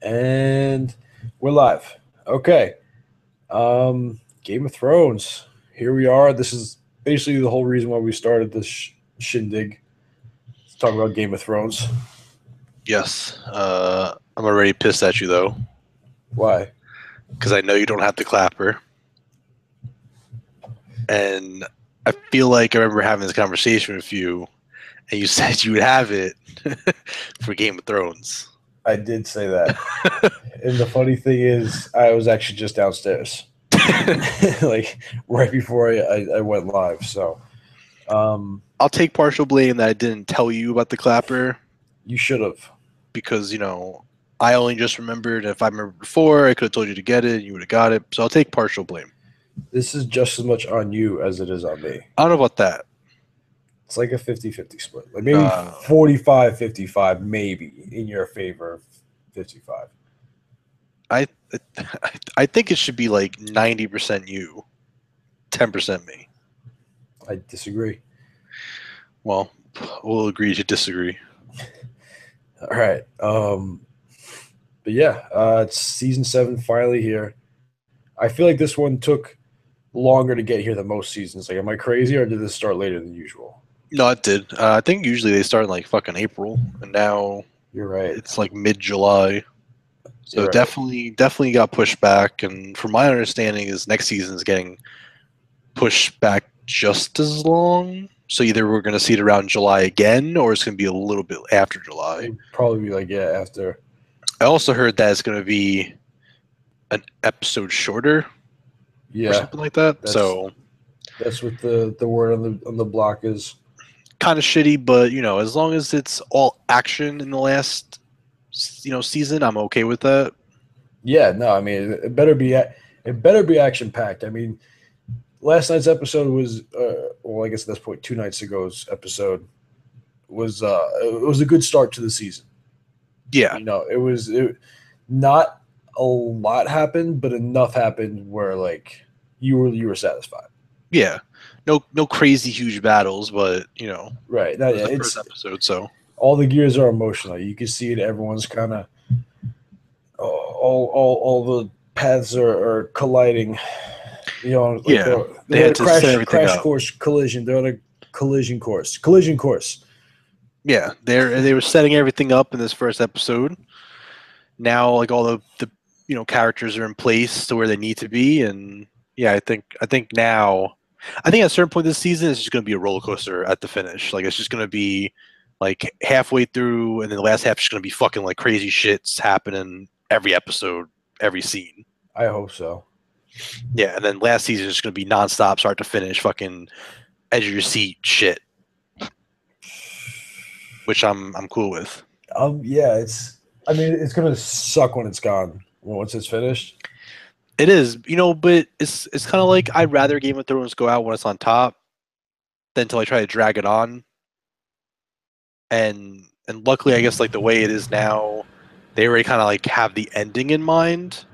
And we're live. Okay. Game of Thrones. Here we are. This is basically the whole reason why we started this shindig. Let's talk about Game of Thrones. Yes. I'm already pissed at you, though, Why? because I know you don't have the clapper. And I feel like I remember having this conversation with you, and you said you would have it for Game of Thrones. I did say that. And the funny thing is, I was actually just downstairs. Like, right before I went live. So, I'll take partial blame that I didn't tell you about the clapper you should have. because, I only just remembered. If I remember before, I could have told you to get it, and you would have got it. So I'll take partial blame. This is just as much on you as it is on me. I don't know about that. It's like a 50-50 split. Like maybe 45-55, maybe in your favor of 55. I think it should be like 90% you, 10% me. I disagree. Well, we'll agree to disagree. All right. But yeah, it's season 7 finally here. I feel like this one took longer to get here than most seasons. Like, am I crazy or did this start later than usual? No, it did. I think usually they start in like fucking April, and now You're right. it's like mid-July. So You're right. definitely got pushed back. And from my understanding, is next season is getting pushed back just as long. So either we're going to see it around July again, or it's going to be a little bit after July. It'd probably be like, yeah, after. I also heard that it's going to be an episode shorter, or Yeah, something like that. that's what the word on the block is. Kind of shitty, but as long as it's all action in the last season, I'm okay with that. Yeah, no, I mean it better be action packed. I mean, last night's episode was well, I guess at this point 2 nights ago's episode was it was a good start to the season. Yeah, it was not a lot happened, but enough happened where like you were satisfied. Yeah, no crazy huge battles, but Right. It was the first episode, so all the gears are emotional. You can see it. Everyone's kind of all the paths are colliding. Like they had a crash course collision. They're on a collision course. Yeah, they were setting everything up in this first episode. Now, like all the characters are in place to where they need to be, and yeah, I think now, at a certain point this season, it's just going to be a roller coaster at the finish. Like it's just going to be like halfway through, and then the last half is going to be fucking like crazy shits happening every episode, every scene. I hope so. Yeah, and then last season is going to be nonstop, start to finish, fucking edge of your seat shit, which I'm cool with. Yeah, it's gonna suck when it's gone. Once it's finished. It is, but it's kind of like I'd rather Game of Thrones go out when it's on top than until I try to drag it on. And luckily, I guess like the way it is now, they already kind of like have the ending in mind,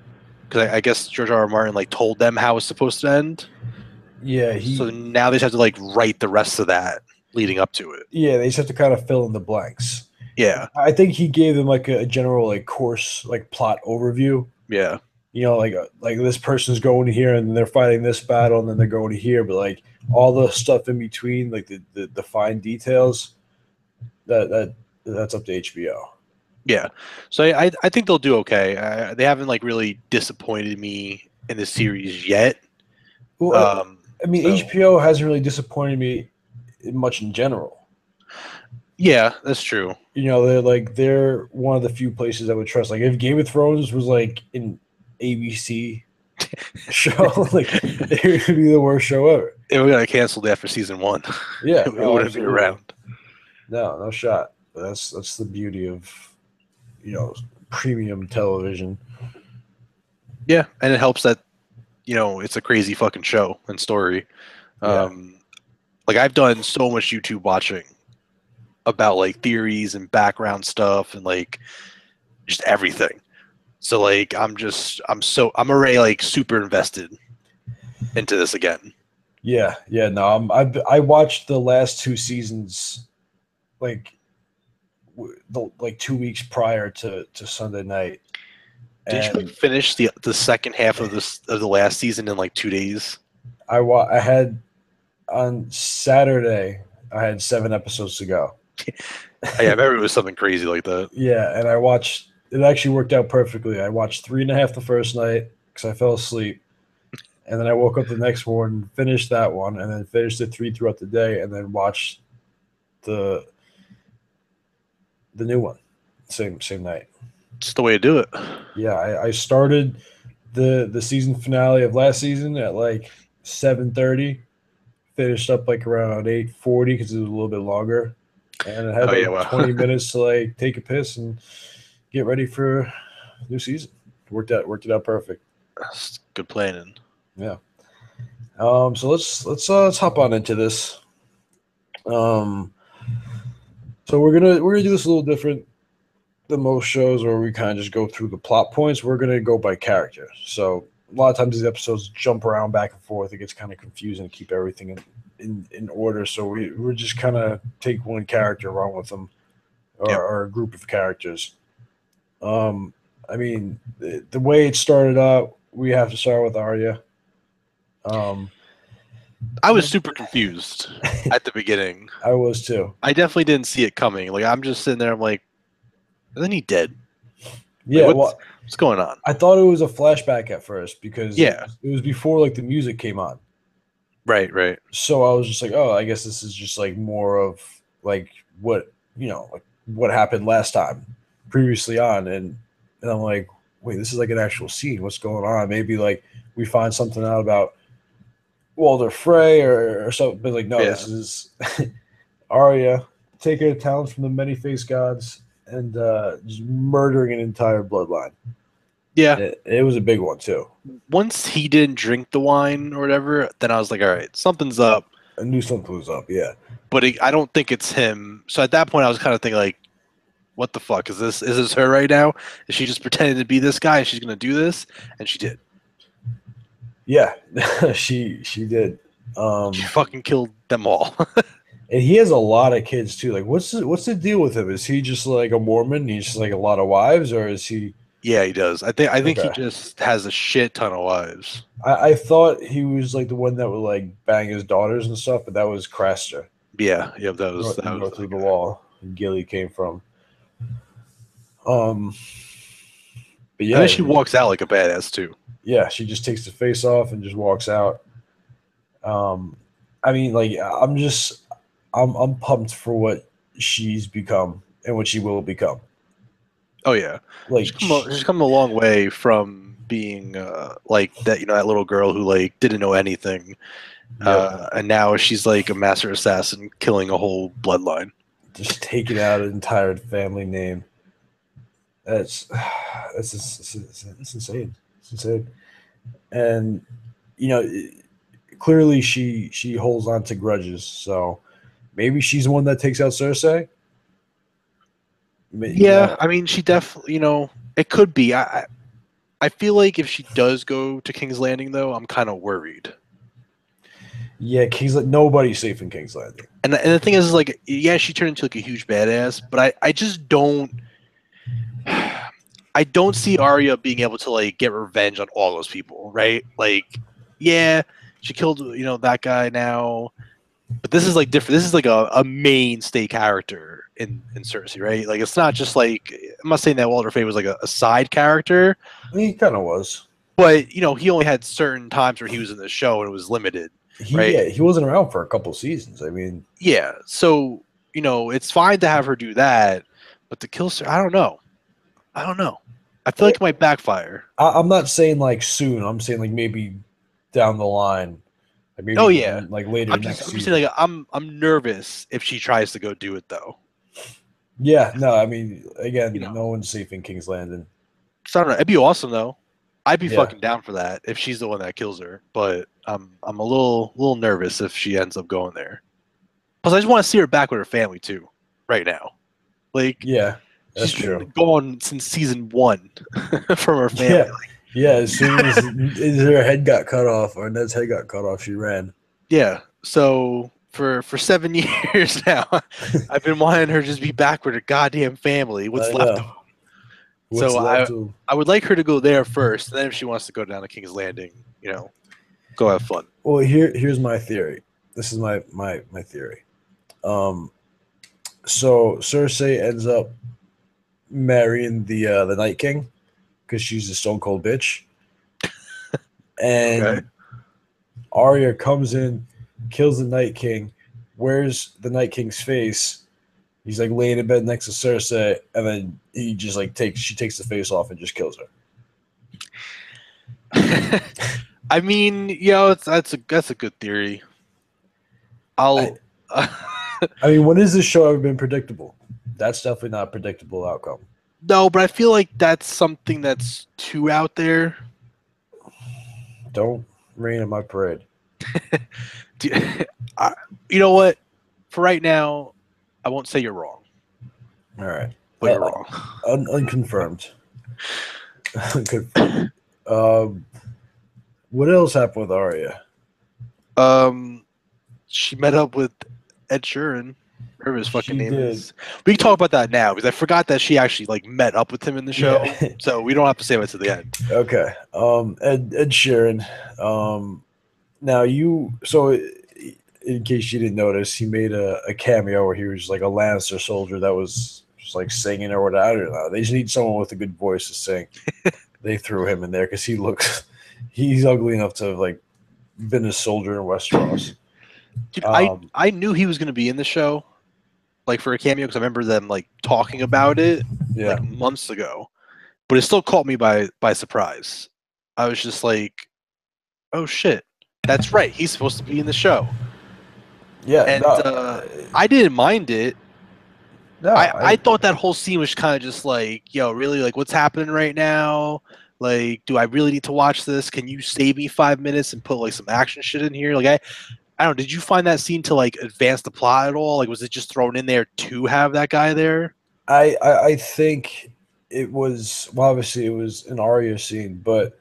because I guess George R. R. Martin like told them how it's supposed to end. Yeah, so now they just have to like write the rest of that leading up to it. Yeah, they just have to kind of fill in the blanks. Yeah, I think he gave them like a general like course like plot overview. Yeah, like this person's going here and they're fighting this battle and then they're going to here, but like all the stuff in between, like the fine details, that's up to HBO. Yeah, so I think they'll do okay. They haven't like really disappointed me in the series yet. Well, HBO hasn't really disappointed me much in general. Yeah, that's true. They're one of the few places I would trust. Like if Game of Thrones was like an ABC show, like it would be the worst show ever. It would have canceled after season 1. Yeah, it would have been around. No shot. But that's the beauty of premium television. Yeah, and it helps that it's a crazy fucking show and story. Yeah. Like I've done so much YouTube watching about like theories and background stuff and like just everything. So like I'm already like super invested into this again. Yeah, no, I watched the last 2 seasons like 2 weeks prior to Sunday night. Did you And finish the second half of the last season in like 2 days? I had on Saturday I had 7 episodes to go. Yeah, I remember it was something crazy like that. Yeah, and I watched. It actually worked out perfectly. I watched 3.5 the first night because I fell asleep, and then I woke up the next morning, finished that one, and then finished it 3 throughout the day, and then watched the the new one same night. It's the way to do it. Yeah, I started the season finale of last season at like 7:30, finished up like around 8:40 because it was a little bit longer, and it had Oh yeah, like well, 20 minutes to like take a piss and get ready for new season. Worked it out perfect. that's good planning. Yeah. So let's hop on into this. Um, so we're gonna do this a little different than most shows where we kind of just go through the plot points. We're gonna go by character. So a lot of times these episodes jump around back and forth. It gets kind of confusing to keep everything in order. So we're just kind of take one character, run with them, Yep. or a group of characters. Um, I mean, the way it started out, we have to start with Arya. I was super confused at the beginning. I was too. I definitely didn't see it coming. Like I'm just sitting there, I'm like, isn't he dead? Yeah, Like, well, what's going on? I thought it was a flashback at first because Yeah. it was before like the music came on. Right. So I was just like, oh, I guess this is just like more of like what like what happened last time previously on, and I'm like, wait, this is like an actual scene. What's going on? Maybe like we find something out about Walder Frey or something. But like, no, Yeah. this is Arya taking her talents from the many-faced gods and just murdering an entire bloodline. Yeah. It was a big one too. Once he didn't drink the wine or whatever, then I was like, all right, something's up. I knew something was up. Yeah. But I don't think it's him. So at that point, I was kind of thinking like, what the fuck is this? Is this her right now? Is she just pretending to be this guy and she's gonna do this? And she did. Yeah, she did. She fucking killed them all. And he has a lot of kids too. Like, what's the deal with him? Is he just like a Mormon? He's just like a lot of wives, or is he? Yeah, he does. I think he Okay. just has a shit ton of wives. I thought he was like the one that would like bang his daughters and stuff, but that was Craster. Yeah, that was North the of the guy. wall. Gilly came from. But And yeah, then she walks out like a badass too. yeah, she just takes the face off and just walks out. I mean, like I'm pumped for what she's become and what she will become. Oh yeah, Like she's come a long way from being like that. That little girl who like didn't know anything, and now she's like a master assassin, killing a whole bloodline. just taking out an entire family name. That's it's insane. It's insane. And clearly she holds on to grudges. So maybe she's the one that takes out Cersei. Yeah, I mean, she definitely, it could be. I feel like if she does go to King's Landing, though, I'm kind of worried. Yeah, nobody's safe in King's Landing. And the thing is, like, yeah, she turned into like a huge badass, but I just don't. I don't see Arya being able to like get revenge on all those people, right? Like, yeah, she killed that guy now, but this is like different. This is like a mainstay character in Cersei, right? Like, it's not just like, I'm not saying that Walder Frey was like a side character. He kind of was, but he only had certain times where he was in the show and it was limited. Right? Yeah, he wasn't around for a couple seasons. I mean, yeah, so it's fine to have her do that, but to kill her, I don't know. I feel like it might backfire. I'm not saying like soon. I'm saying like maybe down the line. Like maybe like later next season. I'm saying like I'm nervous if she tries to go do it though. Yeah, no, I mean, again, no one's safe in King's Landing. So I don't know. It'd be awesome though. I'd be fucking down for that if she's the one that kills her. But I'm a little nervous if she ends up going there. Plus, I just want to see her back with her family too, right now. Like, yeah, that's she's true. been gone since season 1 from her family. Yeah, as soon as her head got cut off or Ned's head got cut off, she ran. Yeah, so for 7 years now, I've been wanting her to just be back with her goddamn family. What's left of them? What's So left to? I would like her to go there first, and then if she wants to go down to King's Landing, go have fun. Well, here's my theory. This is my theory. So Cersei ends up marrying the Night King because she's a stone cold bitch, and Okay. Arya comes in, kills the Night King, wears the Night King's face. He's like laying in bed next to Cersei, and then he just like she takes the face off and just kills her. I mean, that's a good theory. I mean, when has this show ever been predictable? That's definitely not a predictable outcome. No, but I feel like that's something that's too out there. Don't rain on my parade. You know what? For right now, I won't say you're wrong. All right. But you're wrong. Unconfirmed. Unconfirmed. What else happened with Arya? She met up with Ed Sheeran. Whatever his fucking name did. is. We can talk about that now because I forgot that she actually like met up with him in the show. Yeah. So we don't have to save it to the end. Okay. Ed Sheeran. Now in case you didn't notice, he made a cameo where he was like a Lannister soldier that was just like singing or whatever. I don't know. They just need someone with a good voice to sing. They threw him in there because he's ugly enough to have like been a soldier in Westeros. Dude, I knew he was going to be in the show, like for a cameo, because I remember them like talking about it like months ago. But it still caught me by surprise. I was just like, "Oh shit, that's right. He's supposed to be in the show." Yeah, and I didn't mind it. No, I thought that whole scene was kind of just like, yo, really, like, what's happening right now? Like, do I really need to watch this? Can you save me 5 minutes and put like some action shit in here? Like, I don't know. Did you find that scene to like advance the plot at all? Like, was it just thrown in there to have that guy there? I think it was, well, obviously it was an Arya scene, but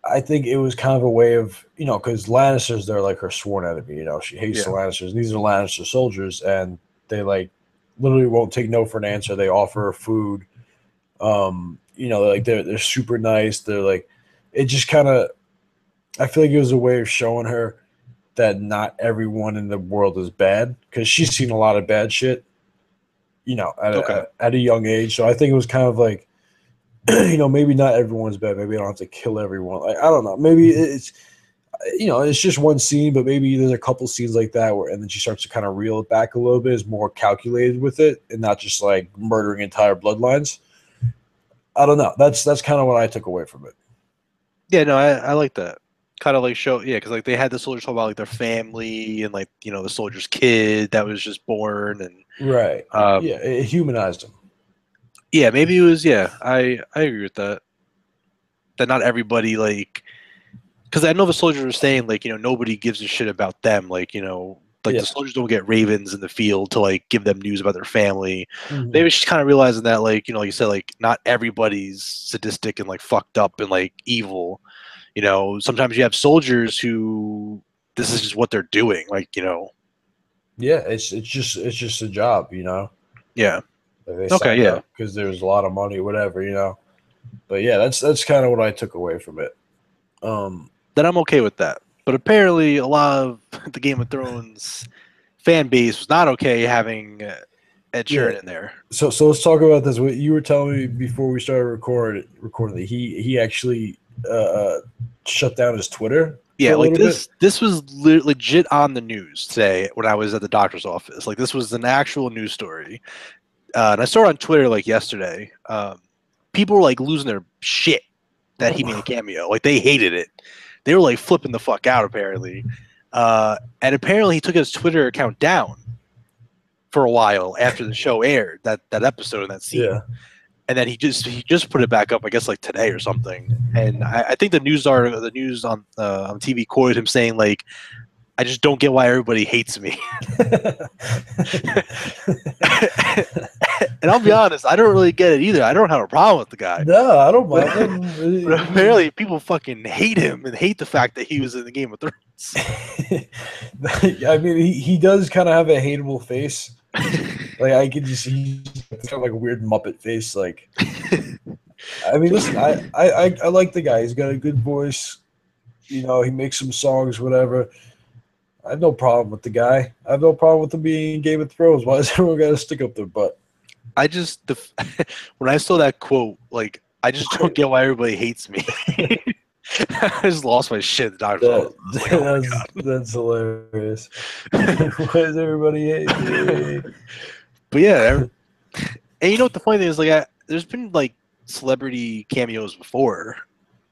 I think it was kind of a way of, because Lannisters, they're like her sworn enemy. She hates the Lannisters. These are Lannister soldiers, and they like literally won't take no for an answer. They offer her food. They're super nice. They're like, it just kind of, I feel like it was a way of showing her that not everyone in the world is bad, because she's seen a lot of bad shit, at a young age. So I think it was kind of like, maybe not everyone's bad. Maybe I don't have to kill everyone. Like, I don't know. Maybe it's, it's just one scene, but maybe there's a couple scenes like that and then she starts to kind of reel it back a little bit, is more calculated with it and not just like murdering entire bloodlines. I don't know. That's kind of what I took away from it. Yeah, no, I like that. Kind of like show, because like they had the soldiers talk about like their family and like, the soldier's kid that was just born and right. It humanized him. Yeah, maybe it was. Yeah, I agree with that. That not everybody like, because I know the soldiers were saying like, nobody gives a shit about them. Like, the soldiers don't get ravens in the field to like give them news about their family. Mm-hmm. Maybe she's kind of realizing that like, like you said, like not everybody's sadistic and like fucked up and like evil. Sometimes you have soldiers who this is just what they're doing. Like, Yeah, it's just a job. Yeah. Like they because there's a lot of money, whatever. But yeah, that's kind of what I took away from it. Then I'm okay with that. But apparently, a lot of the Game of Thrones fan base was not okay having Ed Sheeran in there. So let's talk about this. What you were telling me before we started recording that he actually shut down his Twitter. Yeah, like this was legit on the news today when I was at the doctor's office. Like this was an actual news story. And I saw it on Twitter like yesterday. People were like losing their shit that he made a cameo. Like they hated it. They were like flipping the fuck out apparently. And apparently he took his Twitter account down for a while after the show aired, that episode and that scene. Yeah. And then he just put it back up, I guess like today or something. And I think the news on TV quoted him saying like, "I just don't get why everybody hates me." And I'll be honest, I don't really get it either. I don't have a problem with the guy. No, I don't mind him. But apparently people fucking hate him and hate the fact that he was in the Game of Thrones. I mean, he does kind of have a hateable face. Like I could just see kind of like a weird Muppet face. Like I mean, listen, I like the guy. He's got a good voice. You know, he makes some songs, whatever. I have no problem with the guy. I have no problem with him being in Game of Thrones. Why does everyone got to stick up their butt? I just when I saw that quote, like I just don't get why everybody hates me. I just lost my shit. The doctor's office. I was like, oh my That's hilarious. Why does everybody hate me? But yeah, and you know what the funny thing is? Like, there's been like celebrity cameos before,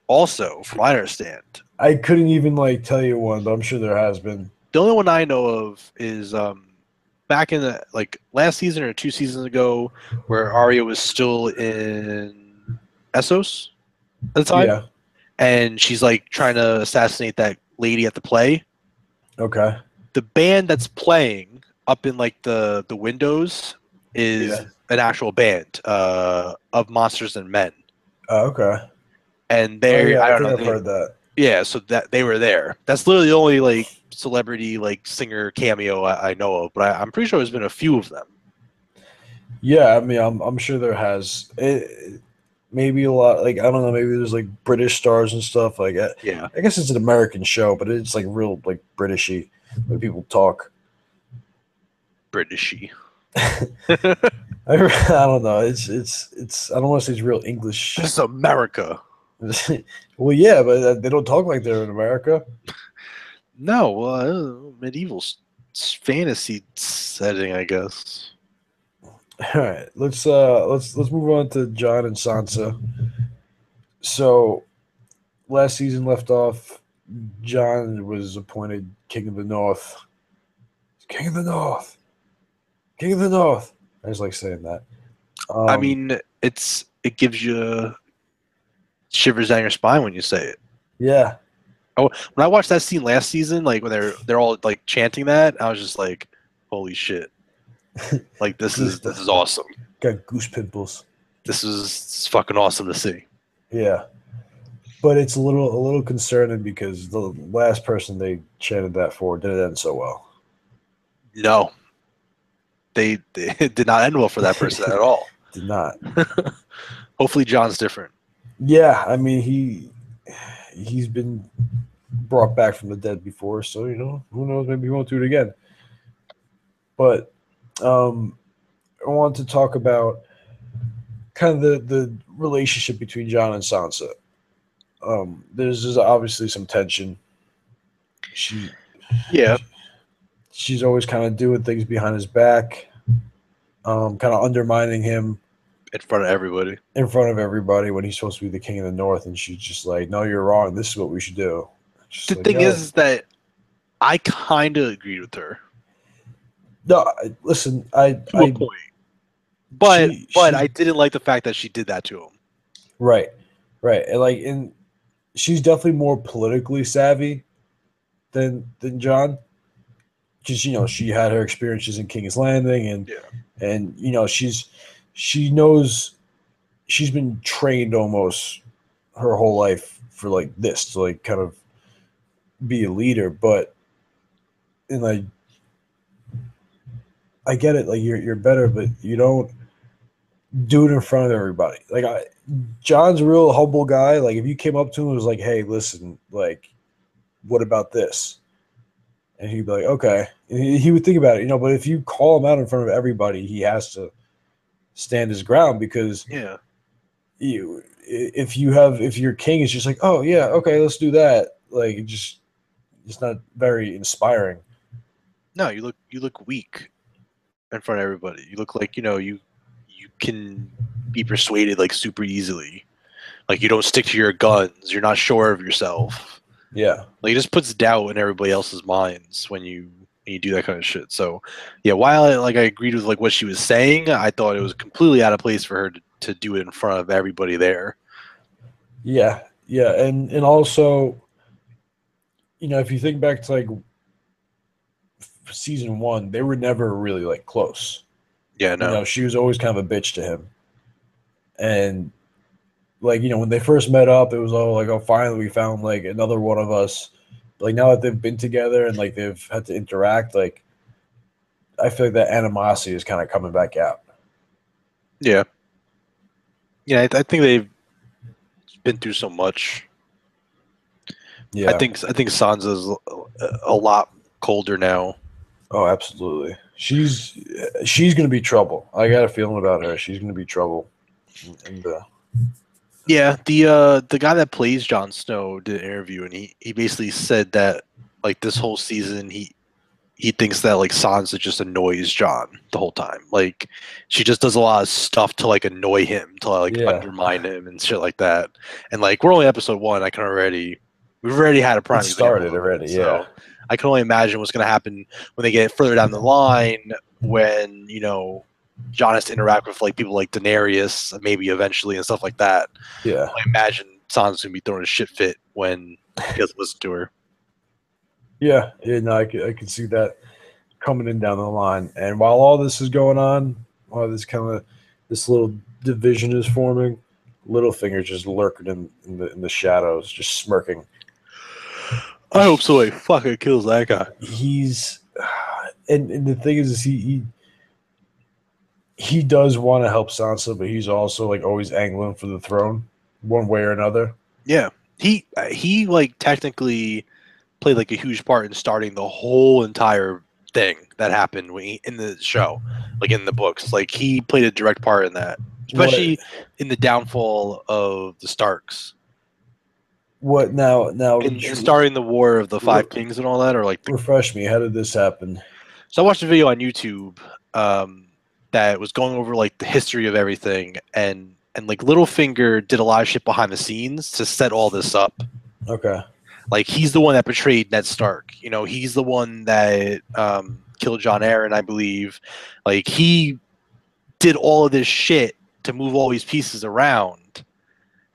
also, from what I understand. I couldn't even like tell you one, but I'm sure there has been. The only one I know of is back in the like last season or 2 seasons ago, where Arya was still in Essos at the time, Yeah. and she's like trying to assassinate that lady at the play. Okay. The band that's playing up in like the windows is an actual band of Monsters and Men. Oh, okay. And they, I I don't think know, I've heard that. yeah, so that they were there. That's literally the only like celebrity like singer cameo I know of, but I'm pretty sure there's been a few of them. Yeah, I mean, I'm sure there has. Maybe a lot. Like I don't know. Maybe there's like British stars and stuff. Like Yeah, I guess it's an American show, but it's like real like Britishy when people talk. Britishy. I don't know. It's. I don't want to say it's real English. This is America. Well, yeah, but they don't talk like they're in America. No, medieval fantasy setting, I guess. All right, let's move on to John and Sansa. So last season left off. John was appointed King of the North. King of the North. King of the North. I just like saying that. I mean, it gives you shivers down your spine when you say it. Yeah. Oh, when I watched that scene last season, like when they're all like chanting that, I was just like, "Holy shit!" Like this is awesome. Got goose pimples. This is fucking awesome to see. Yeah. But it's a little concerning because the last person they chanted that for didn't end so well. No, they did not end well for that person at all. Did not. Hopefully, John's different. Yeah, I mean he's been brought back from the dead before, so you know who knows, maybe he won't do it again. But I want to talk about kind of the relationship between John and Sansa. There's obviously some tension. She's always kind of doing things behind his back, kind of undermining him in front of everybody. In front of everybody when he's supposed to be the king of the North, and she's just like, "No, you're wrong. This is what we should do." The thing is that I kind of agreed with her. No, listen, to a point. But I didn't like the fact that she did that to him. Right, and she's definitely more politically savvy than John, because you know she had her experiences in King's Landing, and you know she knows, she's been trained almost her whole life for like this to like kind of be a leader, but and like I get it, like you're better, but you don't do it in front of everybody. Like John's a real humble guy. Like if you came up to him and was like, "Hey, listen, like, what about this?" And he'd be like, "Okay," and he would think about it, you know. But if you call him out in front of everybody, he has to stand his ground because if your king is just like, "Oh yeah, okay, let's do that," like it's not very inspiring. No, you look weak in front of everybody. You look like, you know, you can be persuaded like super easily. Like you don't stick to your guns. You're not sure of yourself. Yeah. Like it just puts doubt in everybody else's minds when you do that kind of shit. So yeah, while I agreed with like what she was saying, I thought it was completely out of place for her to do it in front of everybody there. Yeah. And also, you know, if you think back to like season 1, they were never really like close. Yeah, no. You know, she was always kind of a bitch to him. And like, you know, when they first met up, it was all like, "Oh, finally we found like another one of us." But, like now that they've been together and like they've had to interact, like I feel like that animosity is kind of coming back out. Yeah. Yeah, I think they've been through so much. Yeah. I think Sansa's a lot colder now. Oh, absolutely. She's gonna be trouble. I got a feeling about her. She's gonna be trouble. And Yeah, the guy that plays Jon Snow did an interview, and he basically said that like this whole season he thinks that like Sansa just annoys Jon the whole time. Like she just does a lot of stuff to like annoy him, to like yeah, undermine him and shit like that. And like we're only episode one, we've already had a it prime example started of it. already. Yeah, So I can only imagine what's gonna happen when they get further down the line when, Jon has to interact with like people like Daenerys, maybe eventually and stuff like that. yeah, I imagine Sansa's gonna be throwing a shit fit when he doesn't listen to her. yeah. Yeah, no, I can see that coming in down the line. And while all this is going on, while this little division is forming, Littlefinger's just lurking in the shadows, just smirking. I hope somebody fucking kills that guy. He's and the thing is he does want to help Sansa, but he's also like always angling for the throne, one way or another. Yeah, he like technically played like a huge part in starting the whole entire thing that happened in the show, like in the books. Like he played a direct part in that, What especially in the downfall of the Starks what now? and starting the War of the Five Kings and all that, or like the. Refresh me. How did this happen? So I watched a video on YouTube that was going over like the history of everything, and like Littlefinger did a lot of shit behind the scenes to set all this up. Okay. Like he's the one that betrayed Ned Stark. He's the one that killed Jon Arryn, I believe. Like he did all of this shit to move all these pieces around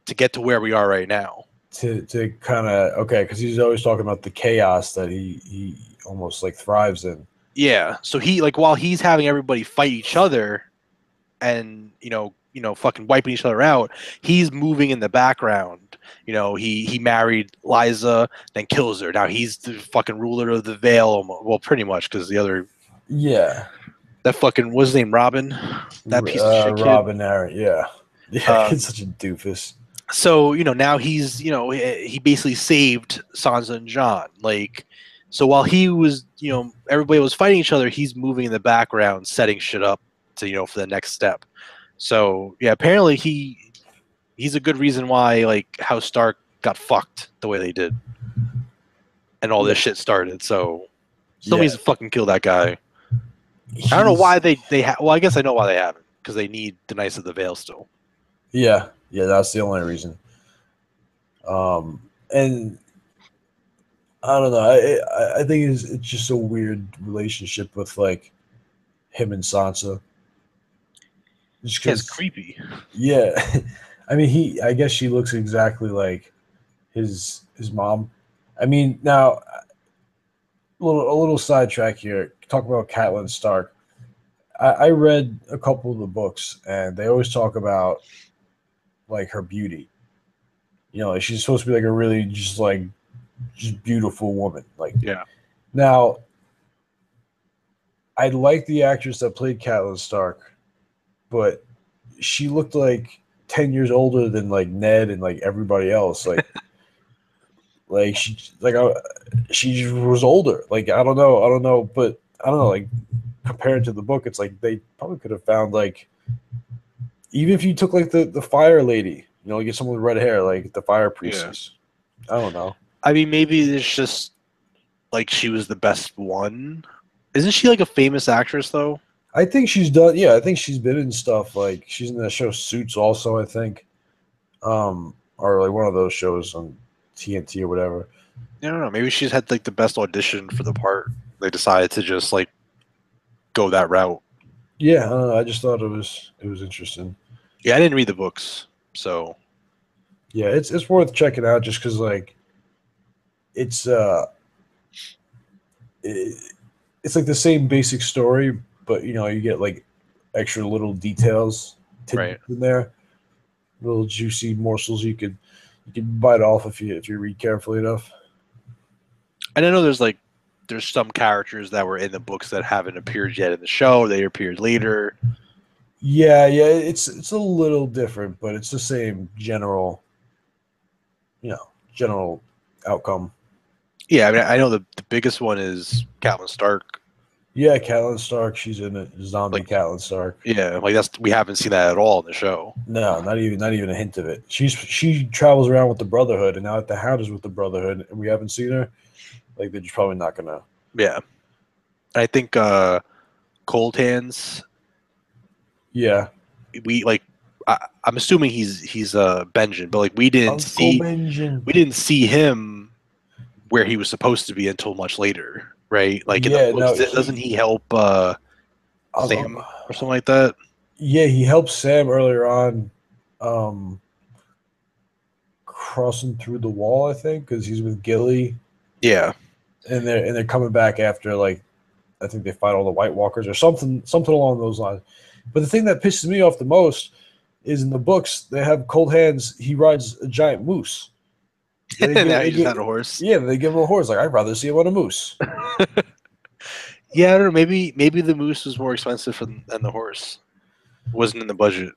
to get to where we are right now. To kind of okay, because he's always talking about the chaos that he almost like thrives in. Yeah. So he like while he's having everybody fight each other and fucking wiping each other out, he's moving in the background. He married Liza, then kills her. Now he's the fucking ruler of the Vale. Well, pretty much because the other Yeah. that fucking what's his name, Robin, that piece of shit kid. Robin Aaron. Yeah. Yeah. He's such a doofus. So now he's he basically saved Sansa and Jon. Like, so while he was everybody was fighting each other, he's moving in the background, setting shit up to for the next step. So yeah, apparently he's a good reason why like House Stark got fucked the way they did, and all this shit started. So somebody needs to fucking kill that guy. I don't know why they well, I guess I know why they haven't, because they need the Knights of the Vale still. Yeah, that's the only reason. And I don't know. I think it's just a weird relationship with like him and Sansa. Just it's creepy. Yeah, I mean I guess she looks exactly like his mom. I mean now a little sidetrack here. Talk about Catelyn Stark. I read a couple of the books, and they always talk about like her beauty. Like she's supposed to be like a really just beautiful woman. Like Yeah. Now, I like the actress that played Catelyn Stark, but she looked like 10 years older than like Ned and like everybody else. Like like she was older. Like I don't know, but I don't know. Like compared to the book, it's like they probably could have found like, even if you took like the fire lady, get someone with red hair, like the fire priestess. Yeah. I don't know. I mean, maybe it's just like she was the best one. Isn't she like a famous actress though? I think she's done. Yeah, I think she's been in stuff like she's in that show Suits also. I think, or like one of those shows on TNT or whatever. I don't know. Maybe she's had like the best audition for the part. They decided to just like go that route. Yeah, I don't know. I just thought it was interesting. Yeah, I didn't read the books, so yeah, it's worth checking out just because like it's it's like the same basic story, but you get like extra little details in there, little juicy morsels you could bite off if you read carefully enough. And I know there's some characters that were in the books that haven't appeared yet in the show. They appeared later. Yeah, yeah, it's a little different, but it's the same general, general outcome. Yeah, I mean, I know the biggest one is Catelyn Stark. Yeah, Catelyn Stark, she's in it. Zombie Like, Catelyn Stark. yeah, like we haven't seen that at all in the show. No, not even a hint of it. She travels around with the Brotherhood, and now that the Hound is with the Brotherhood, and we haven't seen her, like they're just probably not gonna. Yeah, I think Cold Hands. Yeah, We like. I'm assuming he's Benjen, but like Uncle Benjen. we didn't see him where he was supposed to be until much later, right? Like in the Yeah, books, no, doesn't he help um, Sam or something like that? yeah, he helps Sam earlier on, um, crossing through the wall. I think because he's with Gilly, Yeah, and they're coming back after like I think they fight all the White Walkers or something along those lines. But the thing that pisses me off the most is in the books they have Cold Hands. He rides a giant moose. They give, now they he just give, had a horse. yeah, they give him a horse. Like I'd rather see him on a moose. Yeah, I don't know. Maybe the moose was more expensive than the horse. Wasn't in the budget.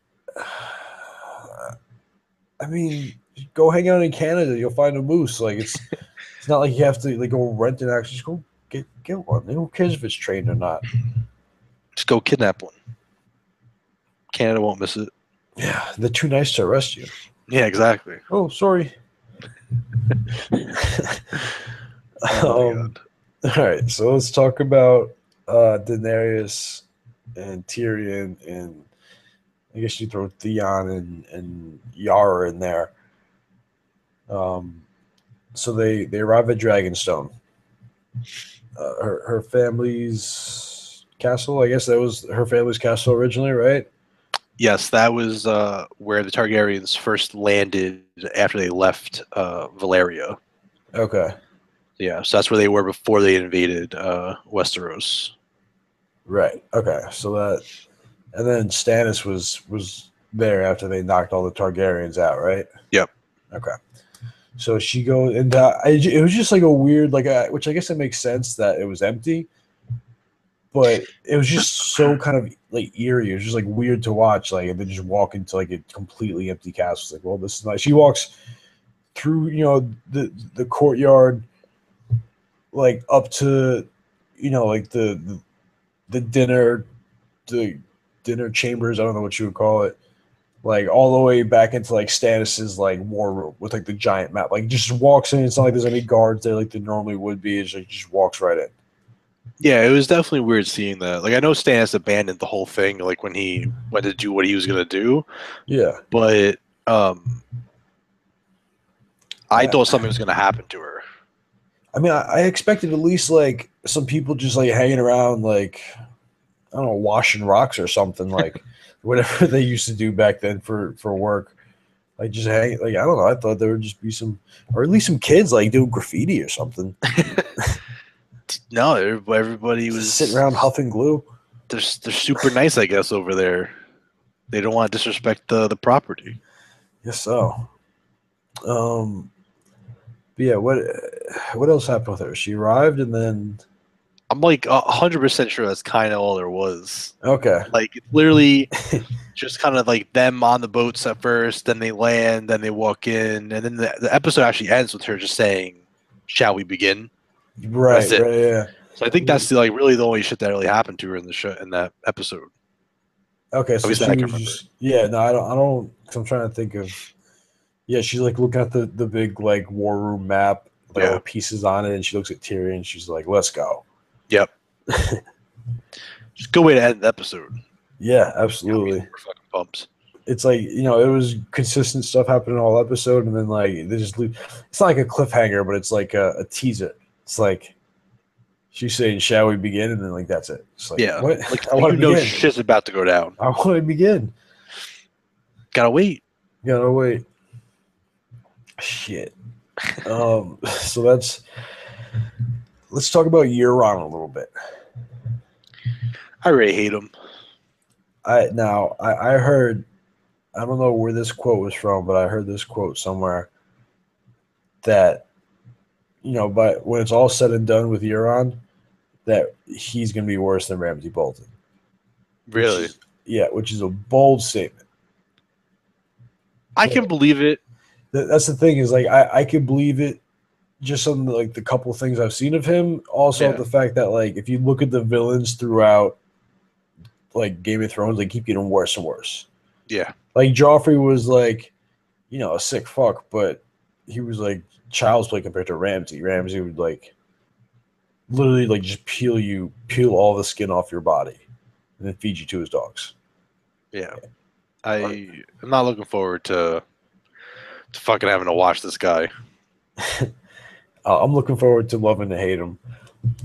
I mean, go hang out in Canada, you'll find a moose. Like it's not like you have to like go rent an actually just go get one. Who cares if it's trained or not? Just go kidnap one. Canada won't miss it. Yeah, they're too nice to arrest you. Yeah, exactly. Oh, sorry. Oh my god. All right, so let's talk about Daenerys and Tyrion, and I guess you throw Theon and Yara in there. Um, so they arrive at Dragonstone. Her family's castle. I guess that was her family's castle originally, right? Yes, that was where the Targaryens first landed after they left Valeria. Okay, Yeah, so that's where they were before they invaded Westeros. right. Okay, so that, and then Stannis was there after they knocked all the Targaryens out, right? Yep. Okay. So she goes, and it was just like a weird, like, which I guess it makes sense that it was empty, but it was just so kind of like eerie. It was just like weird to watch. Like, and then just walk into like a completely empty castle. It's like, well, this is nice. She walks through, the courtyard, like up to, like the dinner, the dinner chambers. I don't know what you would call it. Like all the way back into like Stannis's like war room with like the giant map. Like just walks in. It's not like there's any guards there like there normally would be. It's like just walks right in. Yeah, it was definitely weird seeing that. Like I know Stannis abandoned the whole thing, like when he went to do what he was gonna do, Yeah. but I I, thought something was gonna happen to her. I mean, I expected at least like some people just like hanging around, like I don't know, washing rocks or something, like whatever they used to do back then for work. Like just hang, like I don't know. I thought there would just be some, or at least some kids like doing graffiti or something. No, everybody Just was sitting around huffing glue. they're super nice, I guess, over there. They don't want to disrespect the property. Yes, so. Um, but yeah, what else happened with her? She arrived and then I'm like 100% sure that's kind of all there was. okay, Like it's literally just kind of like them on the boats at first, then they land, then they walk in, and then the episode actually ends with her just saying, "Shall we begin?" right, That's it. right, yeah. So I think that's like really the only shit that really happened to her in the show in that episode. Okay, At so least that she I can was remember. just yeah. No, I don't. Cause I'm trying to think of. Yeah, she's like looking at the big like war room map, like all Yeah. the pieces on it, and she looks at Tyrion. And she's like, "Let's go." Yep. Just a good way to end the episode. Yeah, Yeah, absolutely. we're fucking pumped. It's like it was consistent stuff happening all episode, and then like they just leave. It's not like a cliffhanger, but it's like a teaser. It's like she's saying, "Shall we begin?" And then like that's it. It's like Yeah. what? Like I want you to know begin. shit's about to go down. I want to begin. Gotta wait. Gotta wait. Shit. So let's talk about Euron a little bit. I already hate him. I heard, I don't know where this quote was from, but I heard this quote somewhere that but when it's all said and done with Euron, that he's gonna be worse than Ramsay Bolton. Which Really? is, Yeah, which is a bold statement. I can believe it. That's the thing is like I could believe it just on like the couple things I've seen of him. Also, Yeah. the fact that like if you look at the villains throughout like Game of Thrones, they keep getting worse and worse. Yeah. Like Joffrey was like, a sick fuck, but he was like child's play compared to Ramsay. Ramsay would like literally like just peel all the skin off your body, and then feed you to his dogs. Yeah. I'm not looking forward to fucking having to watch this guy. I'm looking forward to loving to hate him,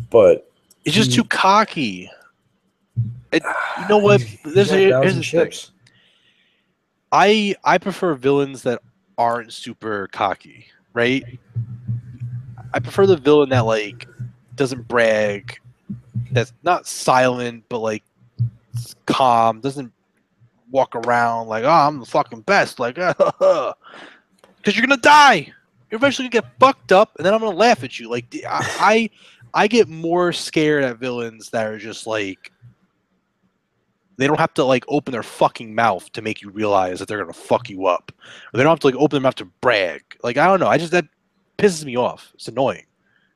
but He's just too cocky. You know what? Here's the thing. I prefer villains that aren't super cocky, right? I prefer the villain that like doesn't brag, that's not silent but like calm, doesn't walk around like, oh, I'm the fucking best, like, because you're gonna die. You're eventually gonna get fucked up, and then I'm gonna laugh at you. Like, I get more scared at villains that are just like, they don't have to like open their fucking mouth to make you realize that they're gonna fuck you up, or they don't have to like open their mouth to brag. Like, I don't know. That pisses me off. It's annoying.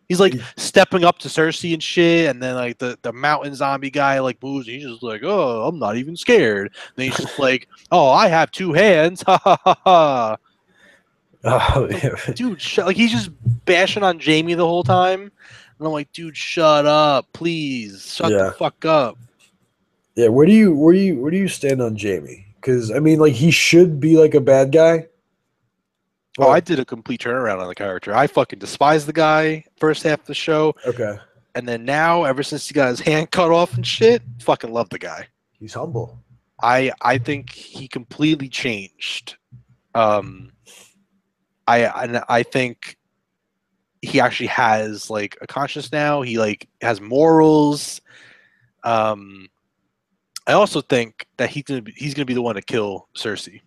He's like stepping up to Cersei and shit, and then like the mountain zombie guy like moves, and he's just like, oh, I'm not even scared. And then he's just like, oh, I have two hands, ha ha ha ha. Oh, Like, yeah. dude, like he's just bashing on Jaime the whole time, and I'm like, dude, shut up, please, shut the fuck up. Yeah, where do you stand on Jaime? Because I mean, like he should be like a bad guy. Oh, I did a complete turnaround on the character. I fucking despise the guy first half of the show. Okay. And then now, ever since he got his hand cut off and shit, fucking love the guy. He's humble. I think he completely changed. I think he actually has like a conscience now. He like has morals. I also think that he's gonna be the one to kill Cersei.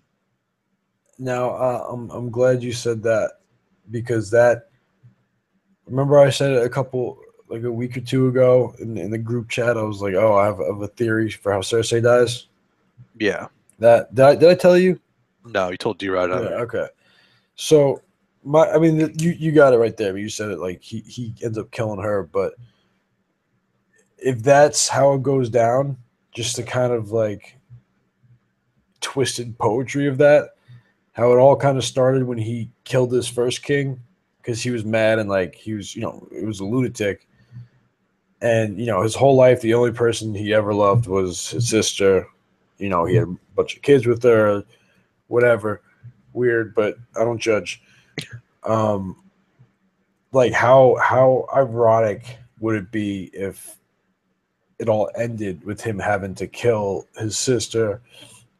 Now, I'm glad you said that because that. Remember, I said it a week or two ago in the group chat. I was like, "Oh, I have a theory for how Cersei dies." Yeah. That did I tell you? No, you told D-Rod. Yeah, okay. So you got it right there. You said it like he ends up killing her, but if that's how it goes down, just the kind of like twisted poetry of that, how it all kind of started when he killed his first king because he was mad and like he was, it was a lunatic. And, his whole life, the only person he ever loved was his sister. He had a bunch of kids with her, whatever. Weird, but I don't judge. Like how ironic would it be if it all ended with him having to kill his sister,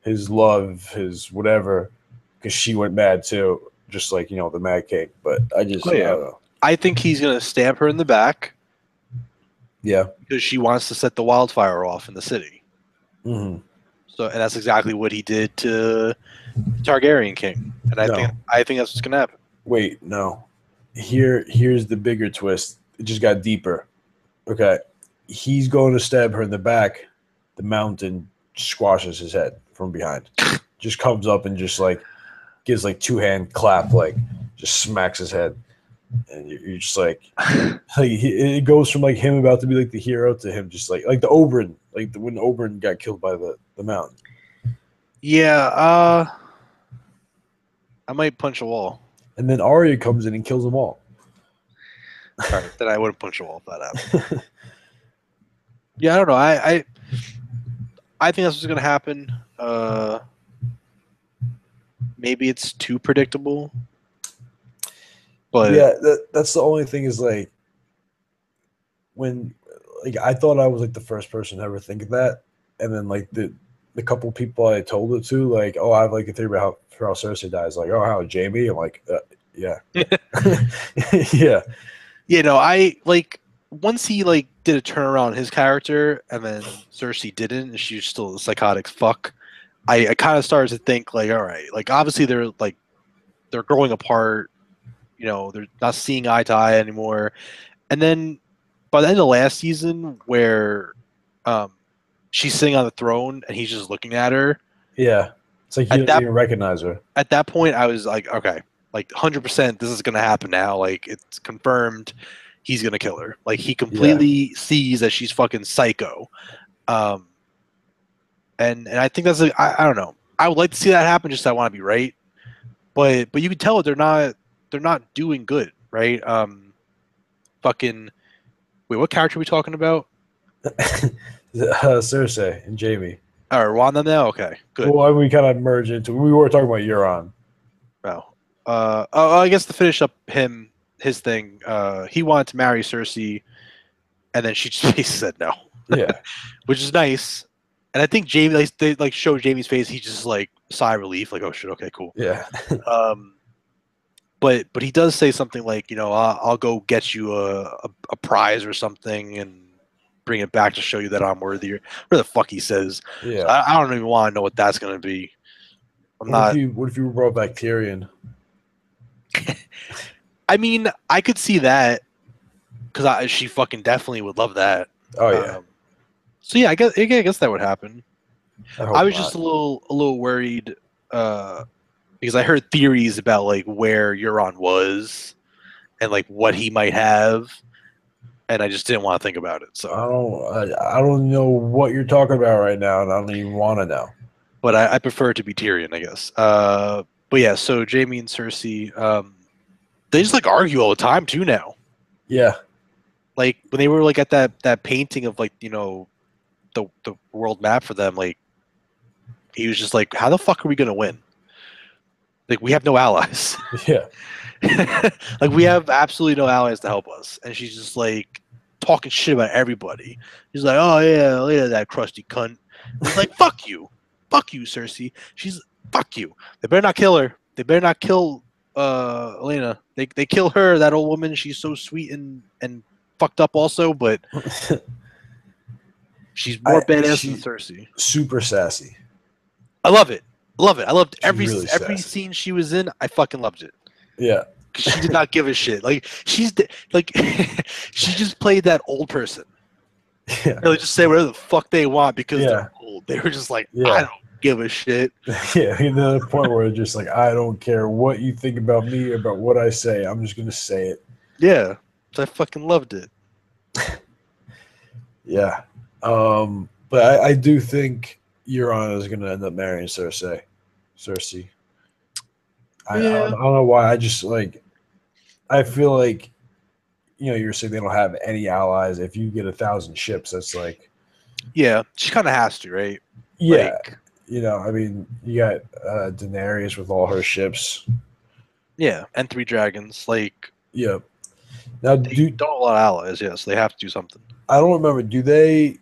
his love, his whatever, because she went mad too, just like the Mad King. But I don't know. I think he's gonna stab her in the back. Yeah, because she wants to set the wildfire off in the city. Mm-hmm. So, and that's exactly what he did to Targaryen King, and I think that's what's gonna happen. Wait, no. Here's the bigger twist. It just got deeper. Okay, he's going to stab her in the back. The mountain squashes his head from behind. Just comes up and just like gives like 2-hand clap, like just smacks his head. And you're just like it goes from like him about to be like the hero to him just like the Oberyn, like when Oberyn got killed by the mountain. Yeah, I might punch a wall. And then Arya comes in and kills them all. All right, then I wouldn't punch a wall if that happened. Yeah, I don't know. I think that's what's gonna happen. Maybe it's too predictable. But yeah, that's the only thing is like when like I thought I was like the first person to ever think of that, and then like the couple people I told it to, like, oh, I have like a theory about how Cersei dies, like, oh, how Jaime? I'm like, yeah, yeah. No, I like once he like did a turnaround on his character, and then Cersei didn't, and she's still a psychotic fuck. I kind of started to think like, all right, like obviously they're growing apart. They're not seeing eye to eye anymore. And then by the end of last season, where she's sitting on the throne and he's just looking at her. Yeah, it's like he At doesn't that even recognize her. at that point, I was like, okay, like 100%, this is gonna happen now. Like it's confirmed, he's gonna kill her. Like he Yeah, completely sees that she's fucking psycho. Um, and I think that's like, I don't know. I would like to see that happen. Just I want to be right, but you can tell they're not doing good, right? Fucking wait, what character are we talking about? Cersei and Jamie. Or Wanda now? Okay, good. Well, we kind of merge into. We were talking about Euron. Oh, I guess to finish up his thing, he wanted to marry Cersei, and then she just basically said no, Yeah, which is nice. And I think Jamie, like, they like show Jamie's face. He just like sigh of relief, like, oh shit, okay, cool. yeah, Um, but he does say something like, you know, I'll go get you a prize or something and bring it back to show you that I'm worthy. Or where the fuck he says. So yeah. I don't even want to know what that's gonna be. I'm What if not. you brought back Tyrion? I mean, I could see that because she fucking definitely would love that. Oh yeah, So yeah, I guess that would happen. I I hope was just not. a little worried because I heard theories about like where Euron was and like what he might have, and I just didn't want to think about it. I So, don't. I don't know what you're talking about right now, and I don't even want to know. but I prefer it to be Tyrion, I guess. But yeah, so Jamie and Cersei, they just like argue all the time too now. Yeah, Like when they were like at that painting of like the world map for them, like he was just like, "How the fuck are we gonna win? Like we have no allies." yeah, Like we have absolutely no allies to help us, and she's just like talking shit about everybody. She's like, "Oh yeah, look at that crusty cunt." It's like, fuck you, Cersei." She's fuck you. They better not kill her. They better not kill Elena. They kill her. That old woman. She's so sweet and fucked up also, but she's more badass than she Cersei. super sassy. I love it. Love it. I loved She's every really every sassy. scene she was in. I fucking loved it. Yeah, She did not give a shit. Like like she just played that old person. yeah, They'll just say whatever the fuck they want because yeah, they're old. They were just like, I yeah, don't give a shit. yeah. The point where it's just like, I don't care what you think about me or about what I say. I'm just gonna say it. Yeah, so I fucking loved it. Yeah. But I do think Euron is gonna end up marrying Cersei. Cersei. Yeah, I don't know why. I just like. I feel like you're saying they don't have any allies. If you get 1,000 ships, that's like, yeah. She kind of has to, right? yeah. Like, I mean, you got Daenerys with all her ships. yeah, and three dragons. Like, Yeah. Now, they don't have a lot of allies. Yeah, so they have to do something. I don't remember. Do they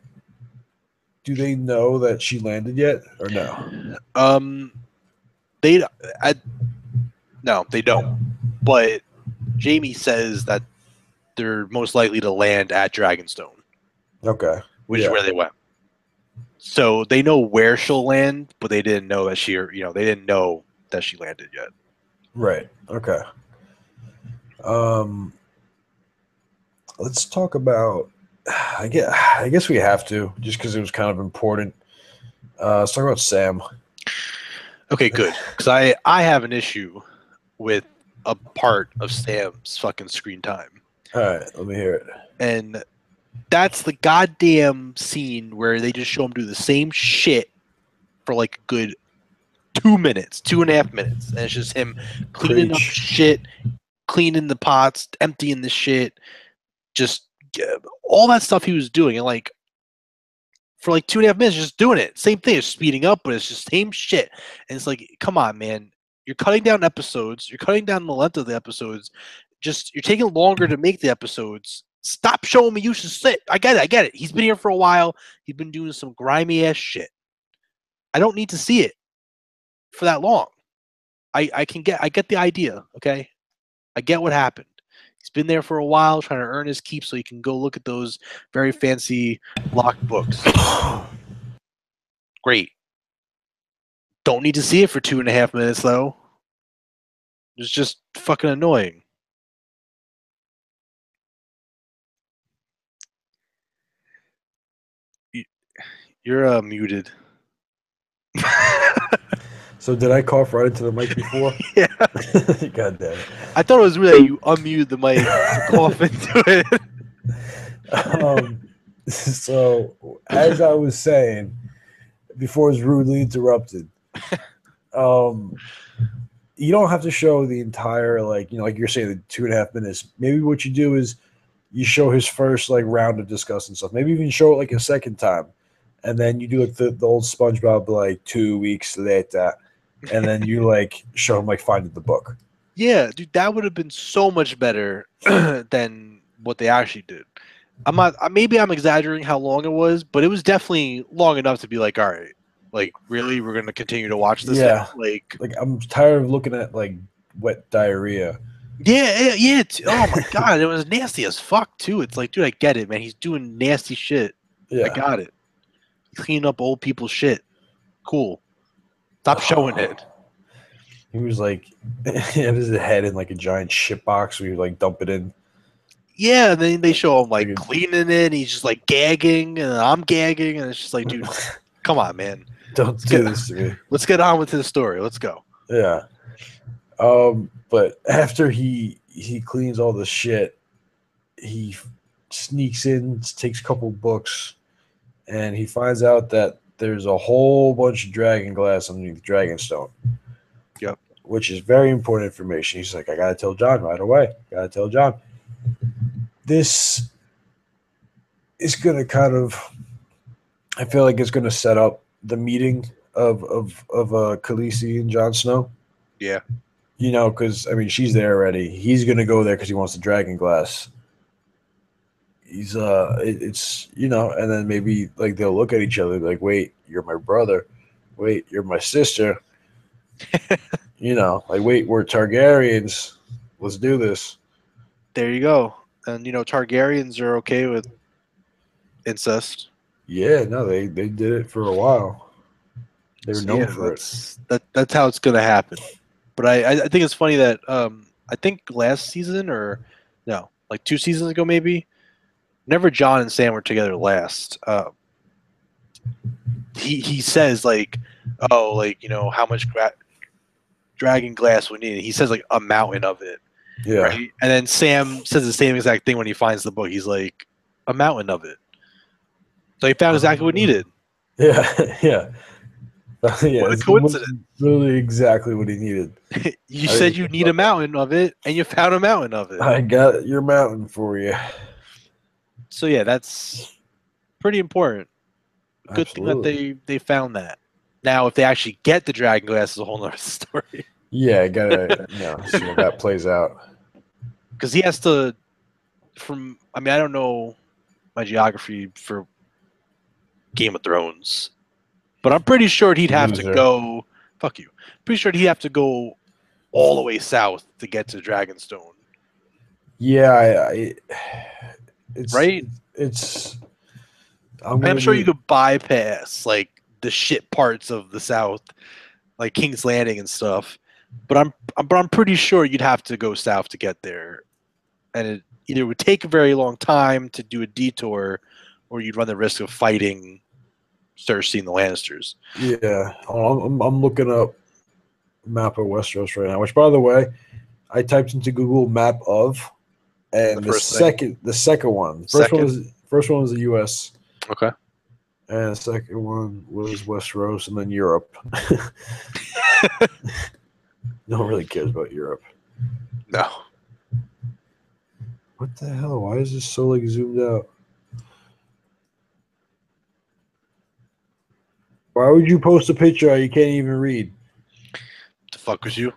know that she landed yet or no? They, I, no, they don't. But Jamie says that they're most likely to land at Dragonstone, Okay. which is where they went. So they know where she'll land, but they didn't know that they didn't know that she landed yet. Right. Okay. Um, let's talk about. I guess we have to just because it was kind of important. Let's talk about Sam. Okay, good. Because I have an issue with a part of Sam's fucking screen time, All right, let me hear it. and that's the goddamn scene where they just show him do the same shit for like a good 2 minutes, 2.5 minutes, and it's just him cleaning up Preach. shit, cleaning the pots, emptying the shit, just all that stuff he was doing, and like for like 2.5 minutes, just doing it. Same thing, it's speeding up, but it's just same shit. And it's like, come on, man, you're cutting down episodes, you're cutting down the length of the episodes. Just you're taking longer to make the episodes. Stop showing me you should sit. I get it. He's been here for a while. He's been doing some grimy ass shit. I don't need to see it for that long. I get the idea, okay? I get what happened. He's been there for a while trying to earn his keep so he can go look at those very fancy locked books. Great. Don't need to see it for 2.5 minutes though. It's just fucking annoying. You're muted. So did I cough right into the mic before? Yeah. God damn it. I thought it was weird that you unmuted the mic to cough into it. So as I was saying before, I was rudely interrupted. You don't have to show the entire, like you're saying, the 2.5 minutes. Maybe what you do is you show his first like round of discussing stuff. Maybe even show it like a second time, and then you do like the old SpongeBob like 2 weeks later, and then you like show him like finding the book. Yeah, dude, that would have been so much better than what they actually did. I'm not. Maybe I'm exaggerating how long it was, but it was definitely long enough to be like, all right, like really, we're gonna continue to watch this. Yeah. Now? Like I'm tired of looking at like wet diarrhea. yeah. Oh my god, it was nasty as fuck too. It's like, dude, I get it, man. He's doing nasty shit. Yeah. I got it. Clean up old people's shit. Cool. Stop showing it. He was like, he had his head in like a giant shit box where he would like dump it in. Yeah, and then they show him like cleaning it. And he's just like gagging, and I'm gagging, and it's just like, dude, come on, man. Don't do this to me. Let's get on with his story. Let's go. Yeah. But after he cleans all the shit, he sneaks in, takes a couple books, and he finds out that there's a whole bunch of dragon glass underneath Dragonstone. Yep. Which is very important information. He's like, I gotta tell John right away. Gotta tell John. This is gonna kind of, I feel like it's gonna set up the meeting of Khaleesi and Jon Snow. Yeah. Because I mean, she's there already. He's gonna go there because he wants the dragon glass. He's it's and then maybe like they'll look at each other like, wait, you're my brother. Wait, you're my sister. Like, wait, we're Targaryens. Let's do this. There you go. And Targaryens are okay with incest. Yeah, no, they did it for a while. They were known for it. That's how it's gonna happen. But I think it's funny that I think last season or no, like 2 seasons ago maybe, whenever John and Sam were together last, he says like, oh, like how much dragon glass we need. He says like a mountain of it. Yeah. Right? And then Sam says the same exact thing when he finds the book. He's like, a mountain of it. So he found exactly what needed. Yeah, yeah. Yeah, what a coincidence. Really exactly what he needed. You said you need a mountain of it, and you found a mountain of it. I got your mountain for you. So yeah, that's pretty important. Good Absolutely. thing that they found that. Now, if they actually get the dragon glass, is a whole nother story. Yeah, gotta see how that plays out. Because he has to, I don't know my geography for Game of Thrones, but I'm pretty sure he'd have to go. Fuck you. Pretty sure he'd have to go all the way south to get to Dragonstone. Yeah, it's right. It's. I'm sure you could bypass like the shit parts of the south, like King's Landing and stuff. But I'm pretty sure you'd have to go south to get there, and it either would take a very long time to do a detour, or you'd run the risk of fighting Cersei and the Lannisters. Yeah, I'm looking up map of Westeros right now. Which, by the way, I typed into Google map of, and the second one. First one was the U.S. Okay. And the second one was Westeros, and then Europe. No one really cares about Europe. No. What the hell? Why is this so like zoomed out? Why would you post a picture you can't even read? The fuck was you?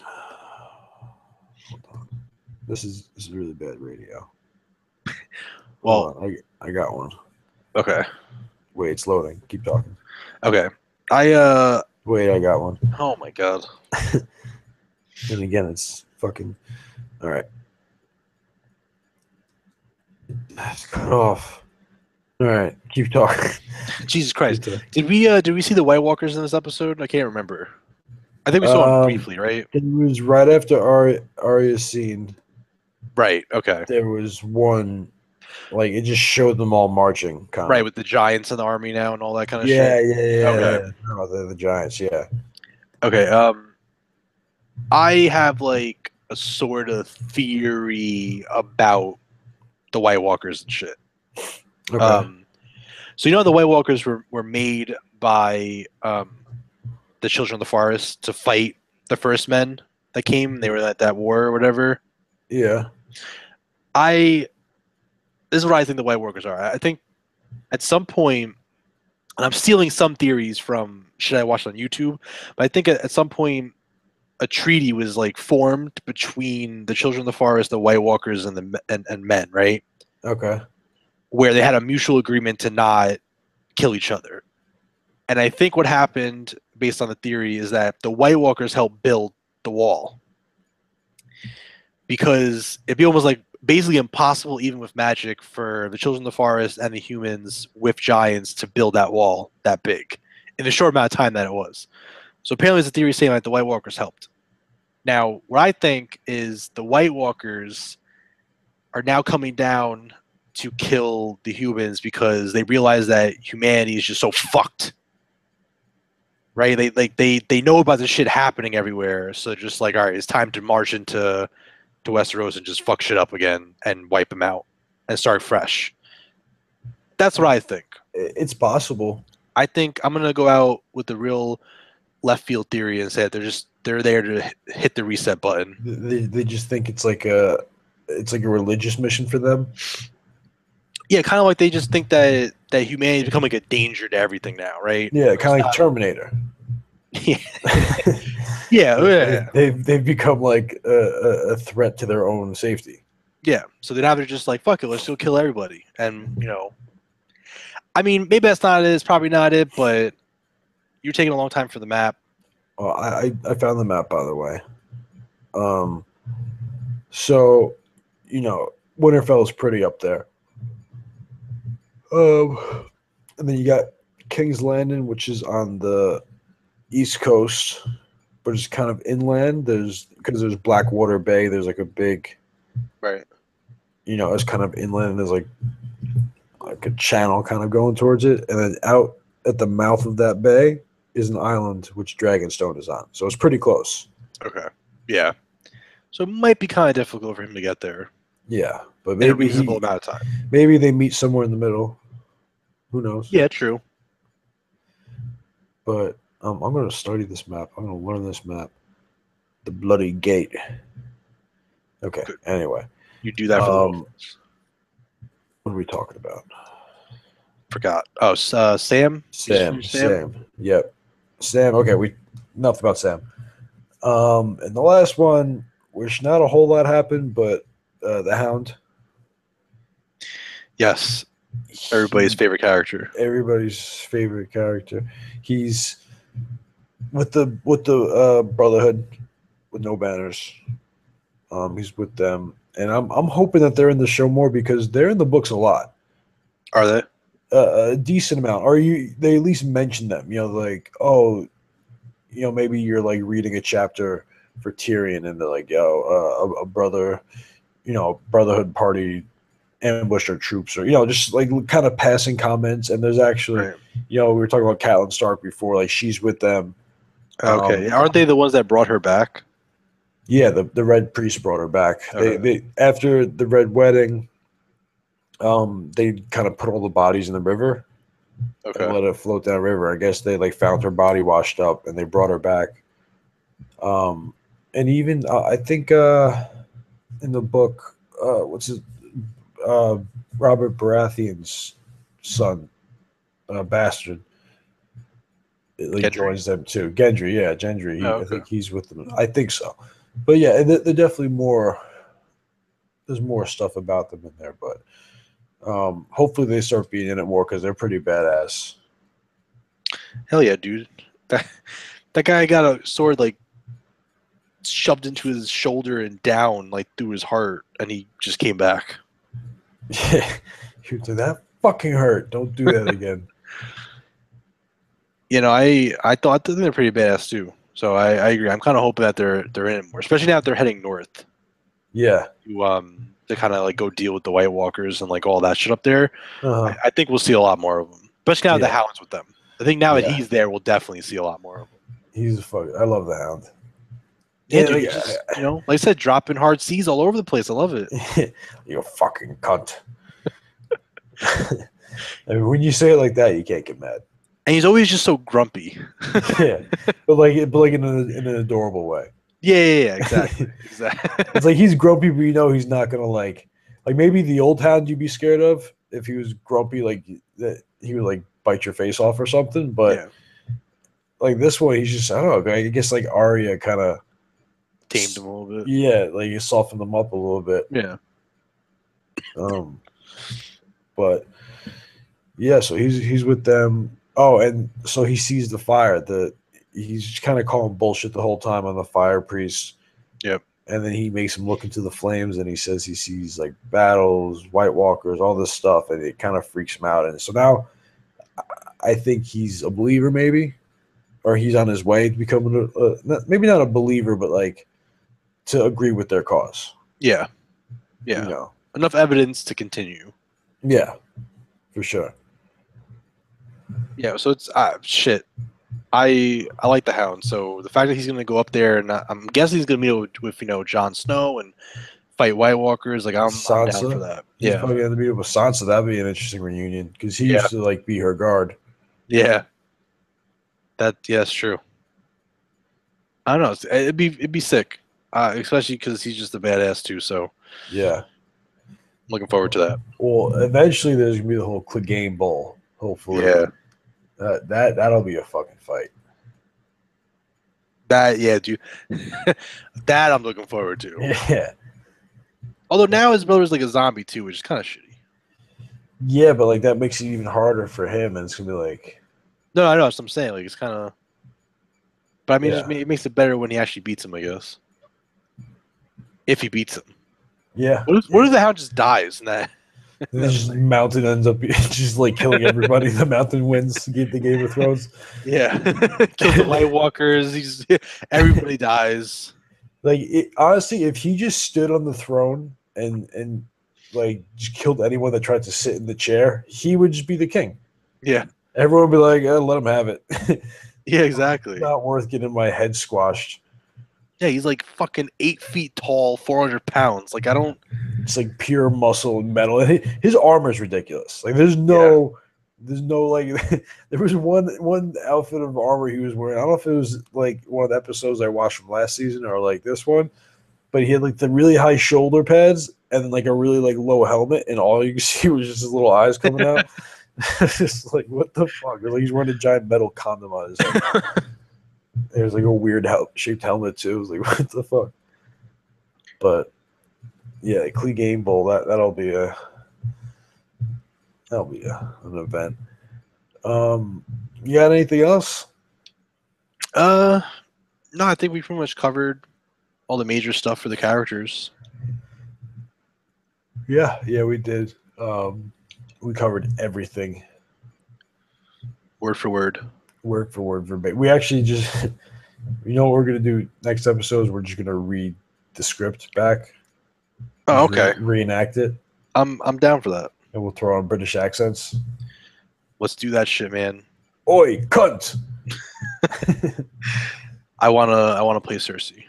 Hold on. This is really bad radio. Well, I got one. Okay. Wait, it's loading. Keep talking. Okay. Wait, I got one. Oh my god. And again, it's fucking. All right. It's cut off. All right, keep talking. Jesus Christ! Did we see the White Walkers in this episode? I can't remember. I think we saw them briefly, right? It was right after Arya's scene. Right. Okay. There was one Like it just showed them all marching, kind Right, of. with the giants in the army now and all that kind of shit. Yeah. Okay. No, the Giants. Yeah. Okay. I have like a sort of theory about the White Walkers and shit. Okay. So the White Walkers were made by the Children of the Forest to fight the first men that came. They were at that war or whatever. Yeah. I This is what I think the White Walkers are. I think at some point, and I'm stealing some theories from shit I watched on YouTube, but I think at some point a treaty was like formed between the Children of the Forest, the White Walkers, and men, right? Okay. Where they had a mutual agreement to not kill each other. And I think what happened, based on the theory, is that the White Walkers helped build the wall because it'd be almost like basically impossible, even with magic, for the Children of the Forest and the humans with giants to build that wall that big in the short amount of time that it was. So apparently, there's a theory saying that the White Walkers helped. Now, what I think is the White Walkers are now coming down to kill the humans because they realize that humanity is just so fucked. Right? They know about this shit happening everywhere, so they're just like, all right, it's time to march into Westeros and just fuck shit up again and wipe them out and start fresh. That's what I think. It's possible. I think I'm gonna go out with the real left field theory and say that they're there to hit the reset button. They just think it's like a religious mission for them. Yeah, kind of like they just think that humanity's become like a danger to everything now, right? Yeah, kind of like Terminator. Yeah, yeah. They've become like a threat to their own safety. Yeah, so then now they're just like, fuck it, let's go kill everybody. And, I mean, maybe that's not it, it's probably not it, but you're taking a long time for the map. Well, I found the map, by the way. So, Winterfell is pretty up there. And then you got King's Landing, which is on the east coast, but it's kind of inland. Because there's Blackwater Bay. There's like a big, Right. It's kind of inland. There's like a channel kind of going towards it, and then out at the mouth of that bay is an island which Dragonstone is on. So it's pretty close. Okay. Yeah. So it might be kind of difficult for him to get there Yeah, but in a reasonable amount of time. Maybe they meet somewhere in the middle. Who knows? Yeah, true. But I'm going to study this map. I'm going to learn this map. The Bloody Gate. Okay. Good. Anyway, You do that for the Wolves. What are we talking about? Forgot. Oh, Sam? Sam. Yep. Sam. Okay, enough about Sam. And the last one, which not a whole lot happened, but the Hound. Yes. Everybody's favorite character. Everybody's favorite character. He's with the Brotherhood with no banners. He's with them, and I'm hoping that they're in the show more because they're in the books a lot. Are they? A decent amount. They at least mention them? Like, oh, maybe you're like reading a chapter for Tyrion, and they're like, yo, a brother, Brotherhood party ambushed our troops, or just like kind of passing comments. And there's actually, Right. we were talking about Catelyn Stark before, like she's with them. Okay. Aren't they the ones that brought her back? Yeah, the Red Priest brought her back. Okay. They after the Red Wedding, they kind of put all the bodies in the river and let it float down river. I guess they like found her body washed up and they brought her back. And even I think in the book, what's his Robert Baratheon's son, bastard, it joins them too. Gendry, yeah, Gendry. I think he's with them. I think so. But yeah, they're definitely more. There's more stuff about them in there, but hopefully they start being in it more because they're pretty badass. Hell yeah, dude! That guy got a sword like shoved into his shoulder and down like through his heart, and he just came back. Yeah, that fucking hurt. Don't do that again. I thought that they're pretty badass too. So I agree. I'm kind of hoping that they're in it more, especially now that they're heading north. Yeah. To to kind of like go deal with the White Walkers and like all that shit up there. Uh-huh. I think we'll see a lot more of them, especially now that the Yeah. Hound's with them. I think now that Yeah. he's there, we'll definitely see a lot more of them. He's a fuck. I love the Hound. Yeah, Yeah, dude, like, just, like I said, dropping hard C's all over the place. I love it. you fucking cunt. I mean, when you say it like that, you can't get mad. And he's always just so grumpy. Yeah, but like in an adorable way. Yeah, exactly. Exactly. It's like he's grumpy, but you know he's not gonna like maybe the old Hound you'd be scared of if he was grumpy, like that he would like bite your face off or something. But Yeah. like this one, he's just I don't know. I guess like Arya kind of Tamed him a little bit. Yeah, like you softened them up a little bit. Yeah. But yeah, so he's with them. Oh, and so he sees the fire. He's kind of calling bullshit the whole time on the fire priest. Yep. And then he makes him look into the flames, and he says he sees like battles, White Walkers, all this stuff, and it kind of freaks him out. And so now, I think he's a believer, maybe, or he's on his way to becoming maybe not a believer, but like to agree with their cause. Yeah. Yeah. You know? Enough evidence to continue. Yeah, for sure. Yeah, so it's shit. I like the Hound, so the fact that he's going to go up there and I'm guessing he's going to meet with Jon Snow and fight White Walkers. Like I'm down for that. He's Yeah, probably going to meet up with Sansa. That'd be an interesting reunion because he used to like be her guard. Yeah, that's true. I don't know. It'd be sick, especially because he's just a badass too. So yeah, I'm looking forward to that. Well, eventually there's gonna be the whole Clegane Bowl. Hopefully, Yeah. That'll be a fucking fight. Dude. That I'm looking forward to. Yeah. Although now his brother's like a zombie too, which is kind of shitty. Yeah, but like that makes it even harder for him, and it's gonna be like. No, I know that's what I'm saying. Like it's kind of. But I mean, it makes it better when he actually beats him, I guess. If he beats him. Yeah. What if the Hound just dies in that? Just Mountain ends up just like killing everybody. The Mountain wins the Game of Thrones. Yeah, kills the White Walkers. Everybody dies. Like honestly, if he just stood on the throne and like just killed anyone that tried to sit in the chair, he would just be the king. Yeah, everyone would be like, let him have it. Yeah, exactly. Not worth getting my head squashed. Yeah, he's like fucking 8 feet tall, 400 pounds. Like I don't. It's like pure muscle and metal. His armor is ridiculous. Like there's no like there was one outfit of armor he was wearing. I don't know if it was like one of the episodes I watched from last season or like this one, but he had like the really high shoulder pads and then like a really like low helmet, and all you could see was just his little eyes coming out. It's just like what the fuck? Like he's wearing a giant metal condom on his head. There's like a weird shaped helmet too. It was like what the fuck? But yeah, Clegane Bowl. That'll be an event. You got anything else? No, I think we pretty much covered all the major stuff for the characters. Yeah, we did. We covered everything. Word for word. Word for word, verbatim. We actually just, you know what we're going to do next episode is we're just going to read the script back. Oh, okay. Reenact it. I'm down for that. And we'll throw on British accents. Let's do that shit, man. Oi, cunt! I wanna play Cersei.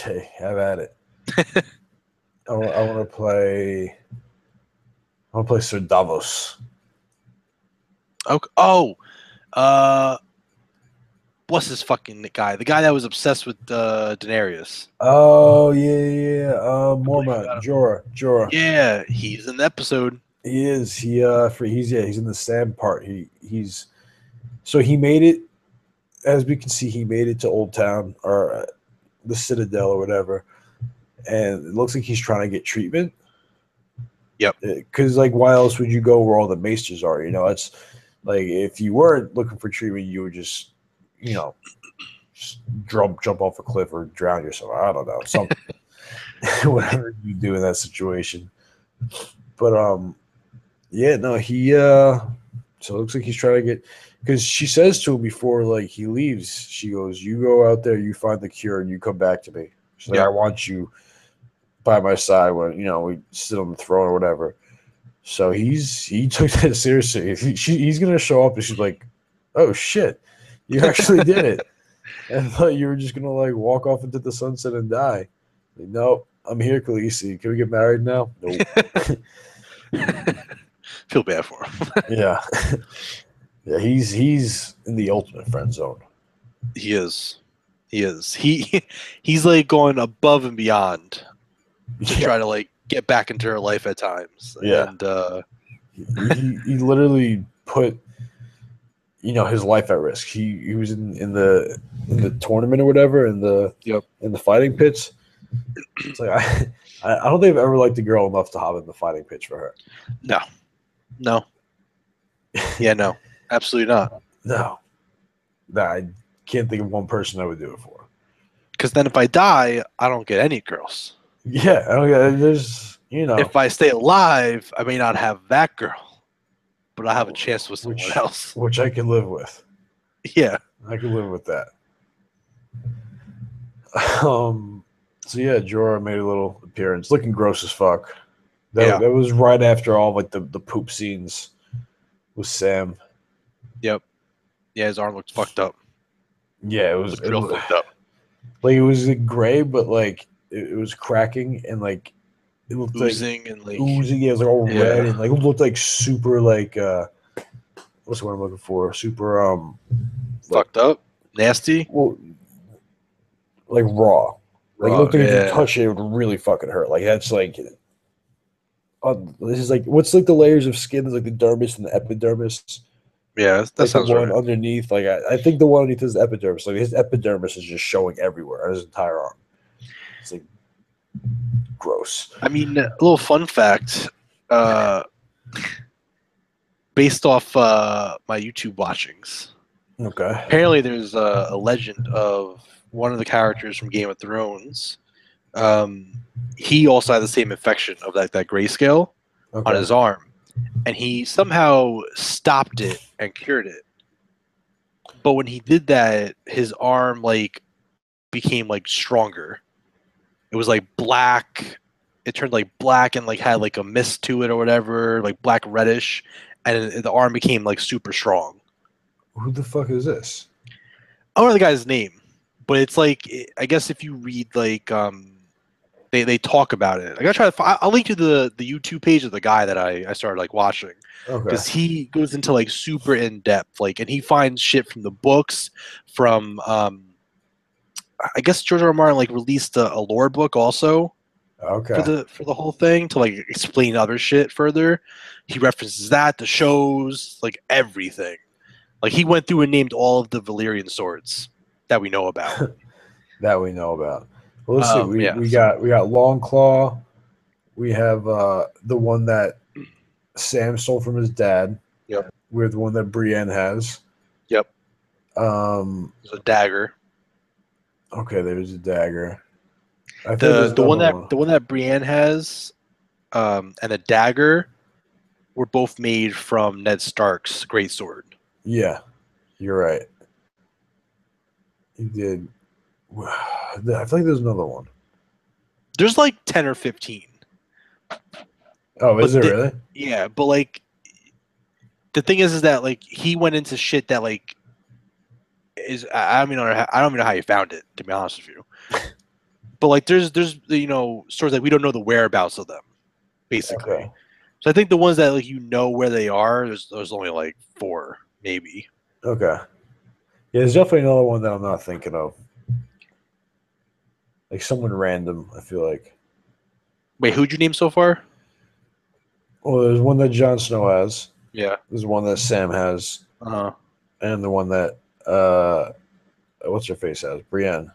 Hey, have at it. I want to play Sir Davos. Okay. What's this fucking guy? The guy that was obsessed with Daenerys. Oh yeah. Mormont, Jorah. Yeah, he's in the episode. He is. He's in the Sam part. He's so he made it. As we can see, he made it to Old Town or the Citadel or whatever, and it looks like he's trying to get treatment. Yep. Because like, why else would you go where all the maesters are? You know, it's like if you weren't looking for treatment, you would just, you know, just jump off a cliff or drown yourself. I don't know, something. Whatever you do in that situation. But yeah, no, he so it looks like he's trying to get, because she says to him before like he leaves, she goes, "You go out there, you find the cure, and you come back to me." She's like, "I want you by my side when we sit on the throne or whatever. So he took that seriously. He's gonna show up and she's like, "Oh shit, you actually did it." I thought you were just gonna like walk off into the sunset and die. Like, nope, I'm here, Khaleesi. Can we get married now? Nope. Feel bad for him. Yeah, yeah. He's in the ultimate friend zone. He is. He's like going above and beyond to try to like get back into her life at times. Yeah. And he literally put his life at risk. He was in the tournament or whatever in the fighting pits. It's like I don't think I've ever liked a girl enough to hop in the fighting pitch for her. No. Yeah, no. Absolutely not. No. I can't think of one person I would do it for. Because then if I die, I don't get any girls. Yeah, I don't get. There's If I stay alive, I may not have that girl, but I have a chance with someone else. Which I can live with. Yeah. I can live with that. So yeah, Jorah made a little appearance, looking gross as fuck. That was right after all like the poop scenes with Sam. Yep. Yeah, his arm looked fucked up. Yeah, it was real fucked up. Like it was like, gray, but like it was cracking and like it looked oozing and like oozing. Yeah, it was like all red and like it looked like super like what's the word I'm looking for? Super fucked up, nasty. Well, like raw. Like it looked like if you touch it, it would really fucking hurt. Like that's like this is like what's like the layers of skin? There's like the dermis and the epidermis. Yeah, that like sounds the one right. underneath. Like I think the one underneath is the epidermis. Like his epidermis is just showing everywhere on his entire arm. It's like gross. I mean, a little fun fact. Based off my YouTube watchings. Okay. Apparently, there's a legend of one of the characters from Game of Thrones. He also had the same infection of that grayscale on his arm, and he somehow stopped it and cured it. But when he did that, his arm like became like stronger. It was like black. It turned like black and like had like a mist to it or whatever, like black reddish, and the arm became like super strong. Who the fuck is this? I don't know the guy's name, but it's like I guess if you read like they talk about it. I gotta try to. I'll link you the YouTube page of the guy that I started like watching because he goes into like super in depth, like, and he finds shit from the books, from I guess George R. R. Martin like released a lore book also. Okay. For the whole thing to like explain other shit further. He references that, the shows, like everything. Like he went through and named all of the Valyrian swords that we know about. Well, let's see. We got Longclaw. We have the one that Sam stole from his dad. Yep. We have the one that Brienne has. Yep. There's a dagger. Okay, there's a dagger. The one that Brienne has, and a dagger, were both made from Ned Stark's greatsword. Yeah, you're right. He did. I feel like there's another one. There's like 10 or 15. Oh, is there really? Yeah, but like the thing is that like he went into shit that like is I don't even know how you found it, to be honest with you. But like there's stories like we don't know the whereabouts of them, basically. Okay. So I think the ones that like where they are, there's only like 4 maybe. Okay. Yeah, there's definitely another one that I'm not thinking of. Like someone random, I feel like. Wait, who'd you name so far? Well, there's one that Jon Snow has. Yeah. There's one that Sam has. And the one that what's her face has? Brienne.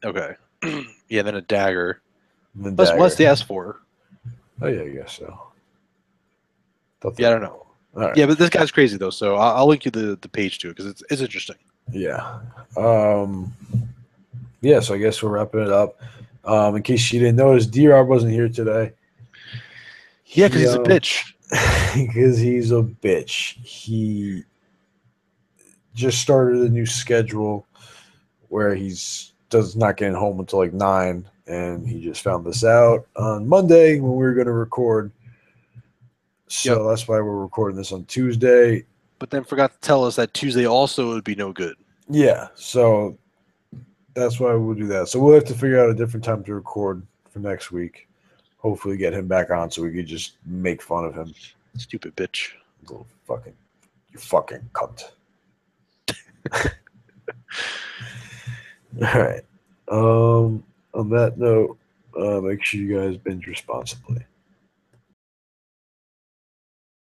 Okay. Yeah, then a dagger. What's the S for? Oh yeah, I guess so. Yeah, I don't know. Right. Yeah, but this guy's crazy though, so I'll link you the page too because it's interesting. Yeah. Yeah, so I guess we're wrapping it up. In case you didn't notice, DR wasn't here today. Yeah, because he's a bitch. Because he's a bitch. He just started a new schedule where he's not getting home until like 9. and he just found this out on Monday when we were going to record. So that's why we're recording this on Tuesday. But then forgot to tell us that Tuesday also would be no good. Yeah, so that's why we'll do that. So we'll have to figure out a different time to record for next week. Hopefully get him back on so we could just make fun of him. Stupid bitch. Little fucking, you fucking cunt. All right. On that note, make sure you guys binge responsibly.